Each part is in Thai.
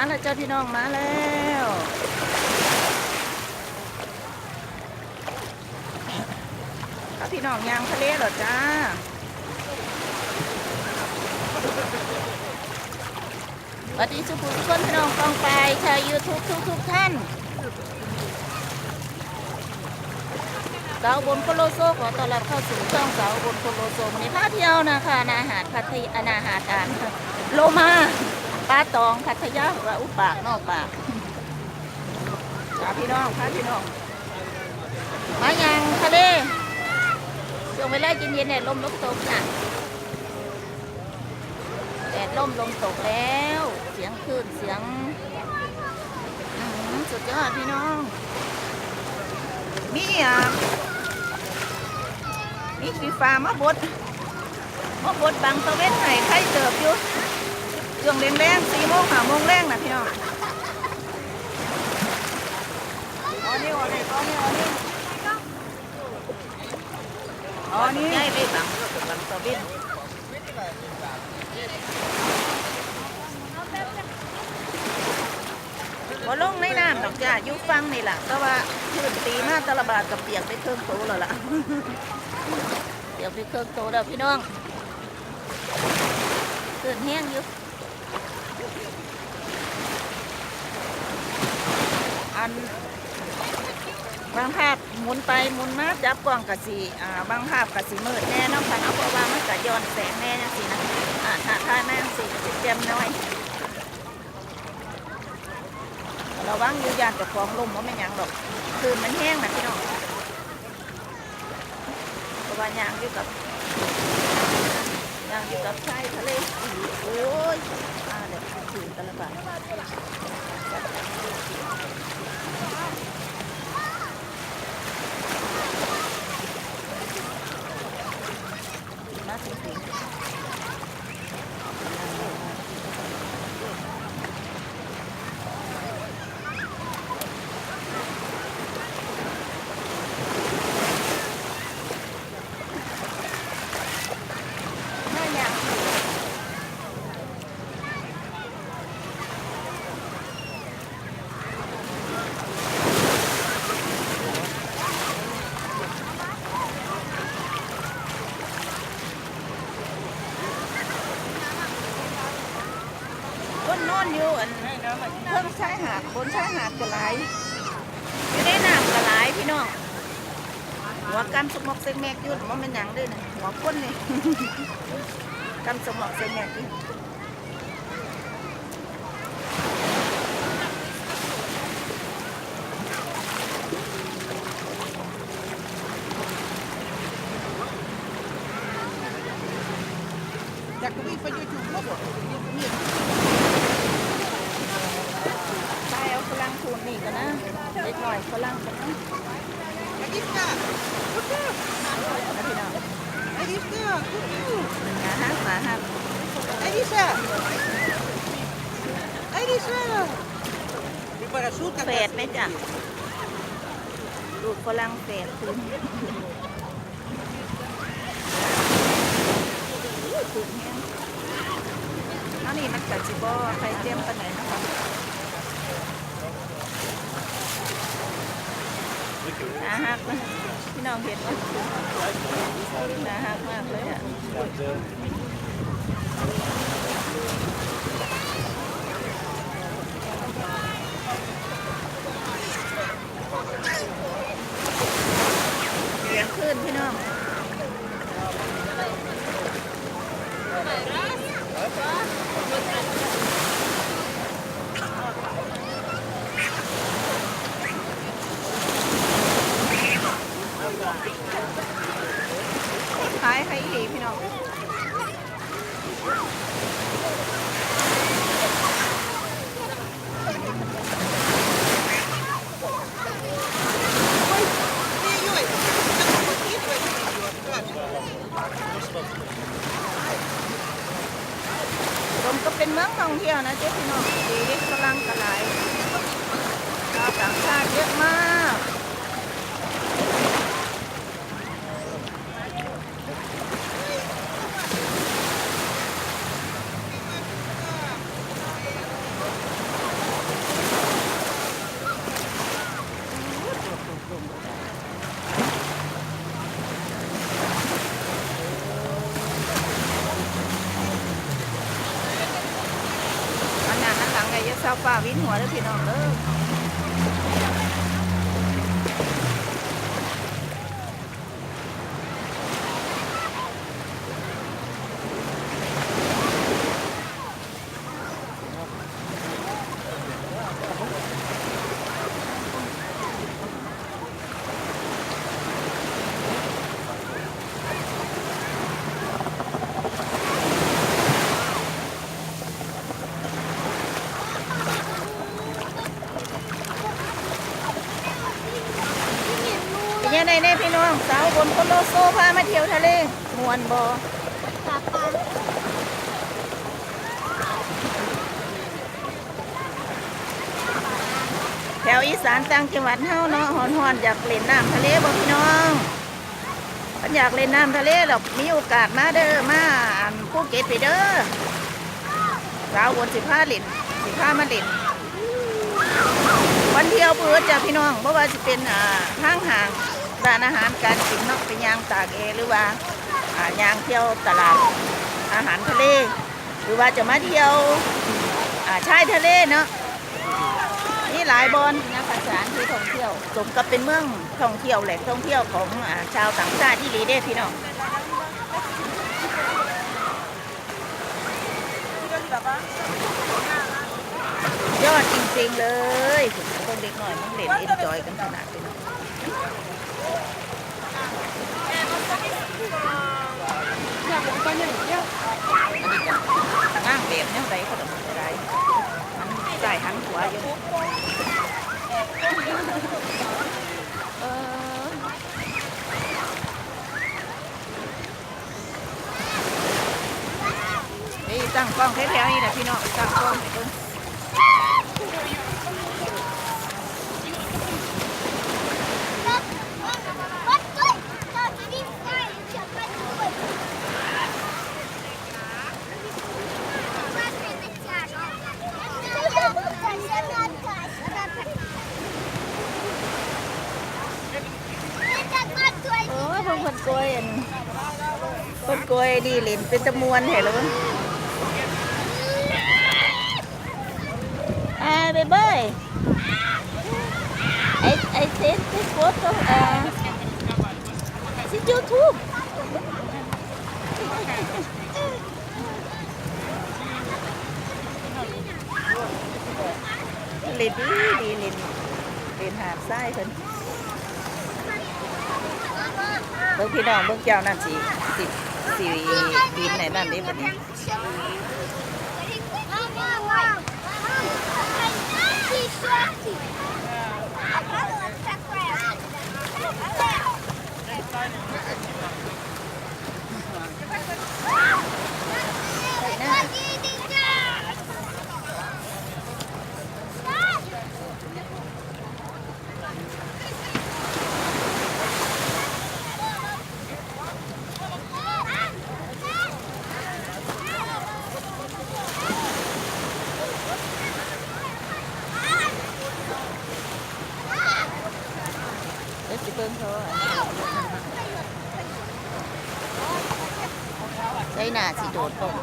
แล้วจ้าพี่น้องมาแล้วถ้าพี่น้องยางทะเลเหรอจ้าสวัสดีสุขุมทุกคนพี่น้องกองไปชาวยูทูบทุกท่านสาวบนโคโลโซขอต้อนรับเข้าสู่ช่องสาวบนโคโลโซวันนี้พาเที่ยวนะคะอาหารพัทยาอาหารโลมาปลาตองพัทยาว่าอุปากนอกปากพี่น้องค่ะพี่น้องมายังทะเลช่วงเวลาเย็นๆเนี่ยลมตกน่ะแดดลมตกแล้วเสียงคลื่นเสียงสุดยอดพี่น้องมีฟีฟ้ามาบดบังตะเวนไห้ใครเติบอยู่ช่วงแรง4 โมง5 โมงแรงนะพี่น้องนี่ใหญ่เลยบังตะเวนพอลงในน้ำดอกจ้ายุฟังนี่แหละแต่ว่าพื้นตีมาตะละบาดกับเปียกไปเครื่องโตแล้วล่ะเปียกไปเครื่องโตแล้วพี่น้องตื่นแห้งอยู่อันบางภาพหมุนไปหมุนมาจับกล้องกะสีบางภาพกะสีมืดแน่น้องค่ะเพราะว่ามันกะย้อนแสงแน่จังสินะถ่ายแม่งสีกะเต็มน้อยเราว่างอยู่ยานกับของลมว่าไม่ยังหรอกคืนมันแห้งนะพี่น้องเพราะว่ายางอยู่กับชายทะเลโอ้ยเดี๋ยวคืนตะละบาดมาสินอนอยู่เพิ่มชายหาดบนชายหาดกระไรอยู่ในน้ำกระไรพี่น้องหัวกันสมอกเซงแมกยุ่นมันเป็นหยังด้วยนะหัวก้นเลยกันสมอกเซงแมกยุ่นอยากวิ่งไปยูทูบแล้วบ่ฝรั่งคูนนี่กันนะเล็กหน่อยฝรั่งกันนะVad är det?พี่น้อง Vad är det? หมาฮัก Vad är det? Vad är det? Vi bara skjuter เฟดไหมจ๊ะลูกฝรั่งเฟดคืนอันนี้มันกัดจิบอใครเตรียมกันไหนนะคะฮักนะพี่น้องเห็นไหมฮักมากเลยอ่ะเสียงขึ้นพี่น้องขายให้ดีพี่น้องผมก็เป็นเมืองท่องเที่ยวนะเจ๊พี่น้องดีกำลังกระไรชาวต่างชาติเยอะมาก ฝ่าวินหัวเด้อพี่น้องเด้อเป็นยังไงแน่พี่น้องสาวบนโคโลโซพามาเที่ยวทะเลมวนบ่แถวอีสานต่างจังหวัดเฮาเนาะฮ้อนๆอยากเล่นน้ำทะเลบ่พี่น้องมันอยากเล่นน้ำทะเลดอกมีโอกาสมาเด้อมาภูเก็ตไปเด้อสาวบนสิพาเล่นสิพามาเล่นวันเที่ยวเพื่อจะพี่น้องเพราะว่าจะเป็นห้างร้านอาหารการกินเนาะไปย่างตากแอหรือว่าย่างเที่ยวตลาดอาหารทะเล หรือว่าจะมาเที่ยวชายทะเลเนาะนี่หลายบอนนะคะสถานที่ท่องเที่ยวสมกับเป็นเมืองท่องเที่ยวแหล่งท่องเที่ยวของชาวต่างชาติที่ดีเด้พี่น้องยอดจริงๆเลยคนเด็กหน่อยมันเล่นเอ็นจอยกันขนาดนี้ง่างแบบนี้ไรเขาต้องไรมันใส่หันหัวอยู่นี่ตั้งกล้องแถวๆนี่นะพี่น้องตั้งกล้องให้เบิ่งคนกล้วยคนกล้วยดีหลินเป็นจำนวนเห็นหรือเบเบ้ไอเซนที่โพสต์ที่ยูทูบหลินดีหลินหาดไส้คนเบิ่งพี่น้องเบิ่งเจ้านั่นสิบินไหนนั่นนี่บัดนี้สิเบิ่งเขาใส่หน้าสิโดดลง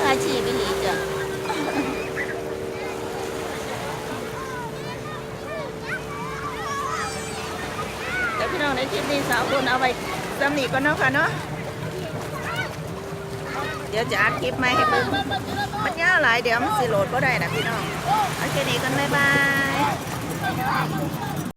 อาชีพอีกจ้ะแล้วพี่น้องในคลิปนี้สาวคนเอาไปสำนีก่อนเนาะค่ะเนาะเดี๋ยวจะอัดคลิปใหม่ให้เบิ่งมันยาวหลายเดี๋ยวมันสิโหลดก็ได้นะพี่น้องโอเคนี้กันบ๊ายบาย